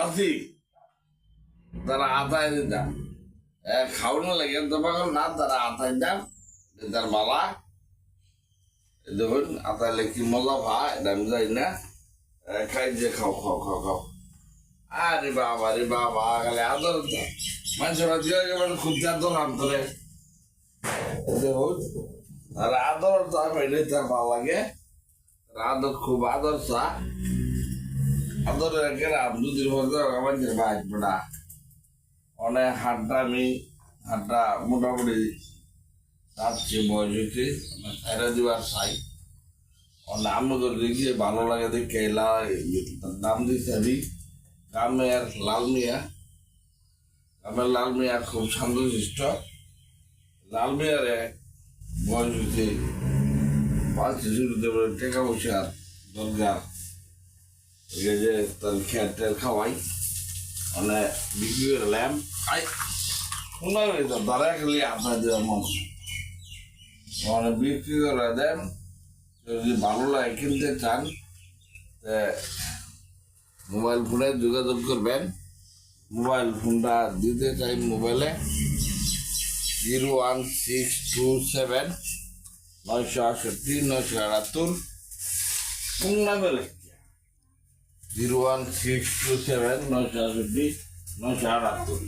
আছি তারা আতায় দিতাম খাওয়ানো লাগে তো পাগল না তারা আতায় দাম তার বালা দেখুন আতাইলে কি মজা ভাই এটা আমি যাই না খাই যে খাও খাও খাও খাও আরে বাবা খালি আদর মানুষের খুব আদর আন্তরে দেখুন আর আদর তো আমি তার ভালো লাগে আদর খুব আদর চা আদর গেলাম দুদিন মধ্যে আমার ভাই বেড়া অনেক হাটটা মোটামুটি যাচ্ছে বয়স হয়েছে ছাইরা দিবার চাই নাম দেখি ভালো লাগে দেখে এলা নাম দিচ্ছে আমি গ্রামের লাল মিয়া খুব শান্তশিষ্ট লাল মিয়ারে বয়স হয়েছে 5 শিশুতে টাকা পয়সার দরকার যে তার খেয়ার খাওয়াই মানে বিক্রি করে ল্যাম্প খাই শোনা হয়েছে তারা খালি আপনার দেওয়া মন মানে বিক্রি করে দেন যদি ভালো লাগে কিনতে চান মোবাইল ফোনে যোগাযোগ করবেন মোবাইল ফোনটা দিতে চাই মোবাইলে 01627 968 978 কোন নামে 01627 968 978